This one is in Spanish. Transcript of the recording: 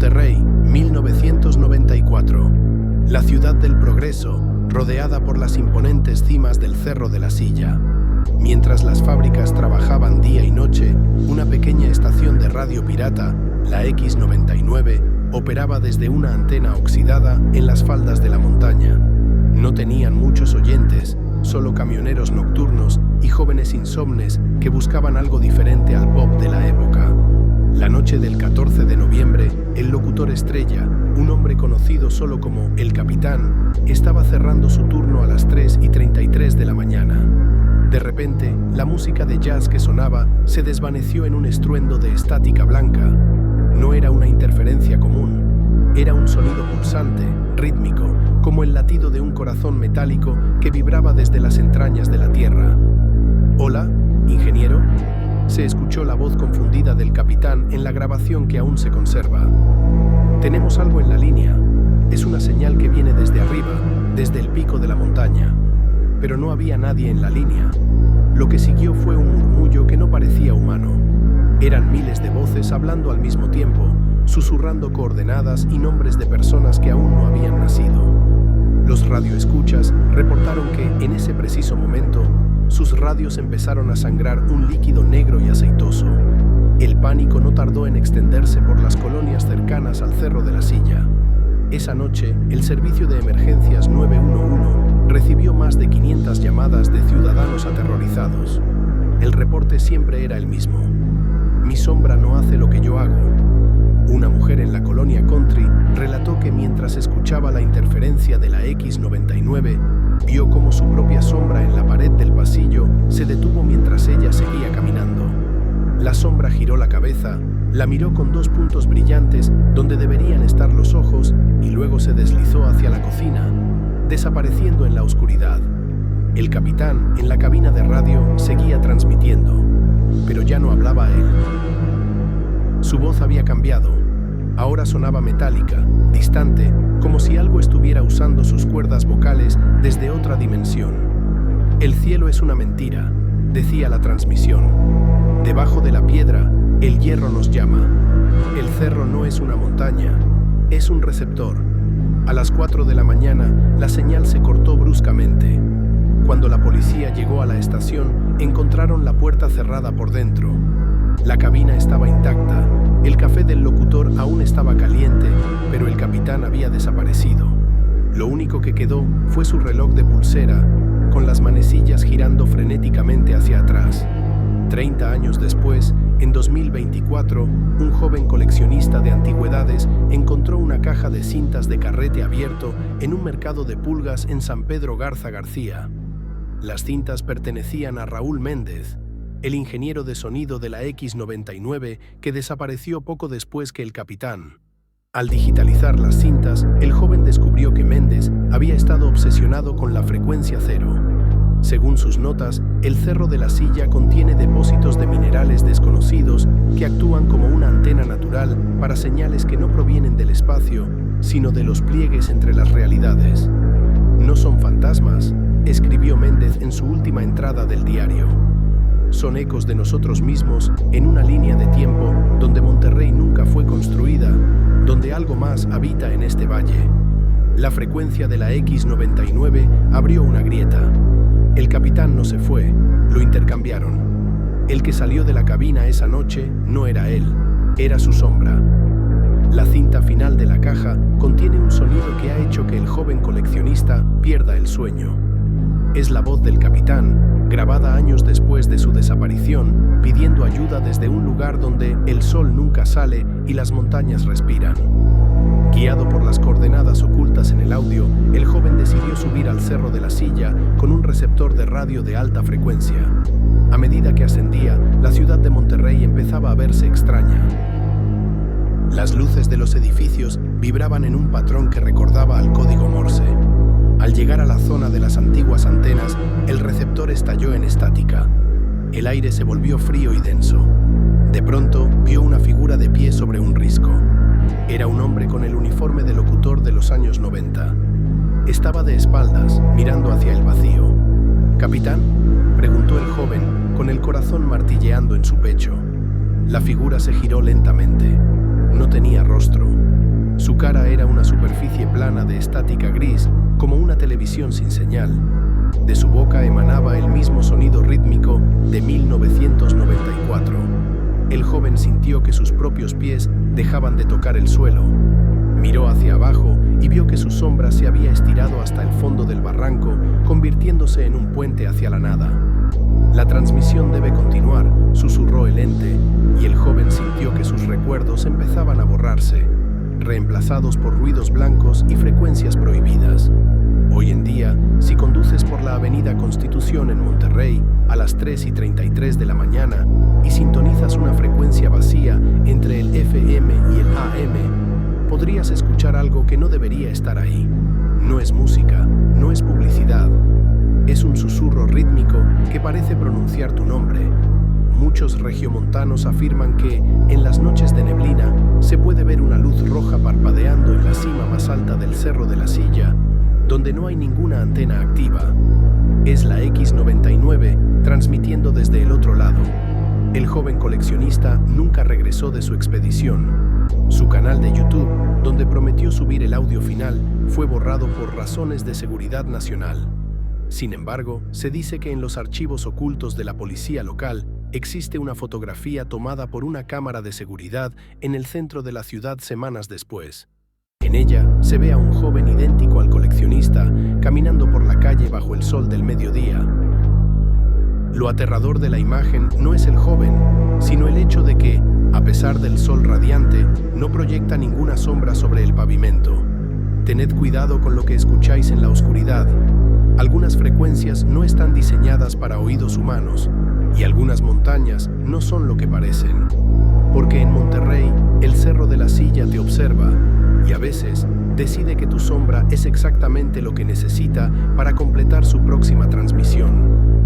Monterrey, 1994. La ciudad del progreso, rodeada por las imponentes cimas del Cerro de la Silla. Mientras las fábricas trabajaban día y noche, una pequeña estación de radio pirata, la X99, operaba desde una antena oxidada en las faldas de la montaña. No tenían muchos oyentes, solo camioneros nocturnos y jóvenes insomnes que buscaban algo diferente al pop de la época. La noche del 14 de noviembre, el locutor estrella, un hombre conocido solo como El Capitán, estaba cerrando su turno a las 3:33 de la mañana. De repente, la música de jazz que sonaba se desvaneció en un estruendo de estática blanca. No era una interferencia común, era un sonido pulsante, rítmico, como el latido de un corazón metálico que vibraba desde las entrañas de la tierra. «Hola, ingeniero», se escuchó la voz confundida del capitán en la grabación que aún se conserva. «Tenemos algo en la línea. Es una señal que viene desde arriba, desde el pico de la montaña». Pero no había nadie en la línea. Lo que siguió fue un murmullo que no parecía humano. Eran miles de voces hablando al mismo tiempo, susurrando coordenadas y nombres de personas que aún no habían nacido. Los radioescuchas reportaron que, en ese preciso momento, sus radios empezaron a sangrar un líquido negro y aceitoso. El pánico no tardó en extenderse por las colonias cercanas al Cerro de la Silla. Esa noche, el servicio de emergencias 911 recibió más de 500 llamadas de ciudadanos aterrorizados. El reporte siempre era el mismo. «Mi sombra no hace lo que yo hago». Una mujer en la colonia Country relató que mientras escuchaba la interferencia de la X99, vio cómo su propia sombra en la pared del pasillo se detuvo mientras ella seguía caminando. La sombra giró la cabeza, la miró con dos puntos brillantes donde deberían estar los ojos y luego se deslizó hacia la cocina, desapareciendo en la oscuridad. El capitán, en la cabina de radio, seguía transmitiendo, pero ya no hablaba él. Su voz había cambiado. Ahora sonaba metálica, distante, como si algo estuviera usando sus cuerdas vocales desde otra dimensión. «El cielo es una mentira», decía la transmisión. «Debajo de la piedra, el hierro nos llama. El cerro no es una montaña, es un receptor». A las 4 de la mañana, la señal se cortó bruscamente. Cuando la policía llegó a la estación, encontraron la puerta cerrada por dentro. La cabina estaba intacta, el café del locutor aún estaba caliente, pero el capitán había desaparecido. Lo único que quedó fue su reloj de pulsera, con las manecillas girando frenéticamente hacia atrás. 30 años después, en 2024, un joven coleccionista de antigüedades encontró una caja de cintas de carrete abierto en un mercado de pulgas en San Pedro Garza García. Las cintas pertenecían a Raúl Méndez, el ingeniero de sonido de la X99 que desapareció poco después que el capitán. Al digitalizar las cintas, el joven descubrió que Méndez había estado obsesionado con la frecuencia cero. Según sus notas, el Cerro de la Silla contiene depósitos de minerales desconocidos que actúan como una antena natural para señales que no provienen del espacio, sino de los pliegues entre las realidades. «No son fantasmas», escribió Méndez en su última entrada del diario. «Son ecos de nosotros mismos en una línea de tiempo donde Monterrey nunca fue construida, donde algo más habita en este valle». La frecuencia de la X99 abrió una grieta. El capitán no se fue, lo intercambiaron. El que salió de la cabina esa noche no era él, era su sombra. La cinta final de la caja contiene un sonido que ha hecho que el joven coleccionista pierda el sueño. Es la voz del capitán, grabada años después de su desaparición, pidiendo ayuda desde un lugar donde el sol nunca sale y las montañas respiran. Guiado por las coordenadas ocultas en el audio, el joven decidió subir al Cerro de la Silla con un receptor de radio de alta frecuencia. A medida que ascendía, la ciudad de Monterrey empezaba a verse extraña. Las luces de los edificios vibraban en un patrón que recordaba al código Morse. Al llegar a la zona de las antiguas antenas, el receptor estalló en estática. El aire se volvió frío y denso. De pronto, vio una figura de pie sobre un risco. Era un hombre con el uniforme de locutor de los años 90. Estaba de espaldas, mirando hacia el vacío. «¿Capitán?», preguntó el joven, con el corazón martilleando en su pecho. La figura se giró lentamente. No tenía rostro, cara era una superficie plana de estática gris, como una televisión sin señal. De su boca emanaba el mismo sonido rítmico de 1994. El joven sintió que sus propios pies dejaban de tocar el suelo. Miró hacia abajo y vio que su sombra se había estirado hasta el fondo del barranco, convirtiéndose en un puente hacia la nada. «La transmisión debe continuar», susurró el ente, y el joven sintió que sus recuerdos empezaban a borrarse, reemplazados por ruidos blancos y frecuencias prohibidas. Hoy en día, si conduces por la Avenida Constitución en Monterrey a las 3:33 de la mañana y sintonizas una frecuencia vacía entre el FM y el AM, podrías escuchar algo que no debería estar ahí. No es música, no es publicidad. Es un susurro rítmico que parece pronunciar tu nombre. Muchos regiomontanos afirman que, en las noches de neblina, se puede ver una luz roja parpadeando en la cima más alta del Cerro de la Silla, donde no hay ninguna antena activa. Es la X99 transmitiendo desde el otro lado. El joven coleccionista nunca regresó de su expedición. Su canal de YouTube, donde prometió subir el audio final, fue borrado por razones de seguridad nacional. Sin embargo, se dice que en los archivos ocultos de la policía local existe una fotografía tomada por una cámara de seguridad en el centro de la ciudad semanas después. En ella se ve a un joven idéntico al coleccionista caminando por la calle bajo el sol del mediodía. Lo aterrador de la imagen no es el joven, sino el hecho de que, a pesar del sol radiante, no proyecta ninguna sombra sobre el pavimento. Tened cuidado con lo que escucháis en la oscuridad. Algunas frecuencias no están diseñadas para oídos humanos, y algunas montañas no son lo que parecen. Porque en Monterrey, el Cerro de la Silla te observa, y a veces decide que tu sombra es exactamente lo que necesita para completar su próxima transmisión.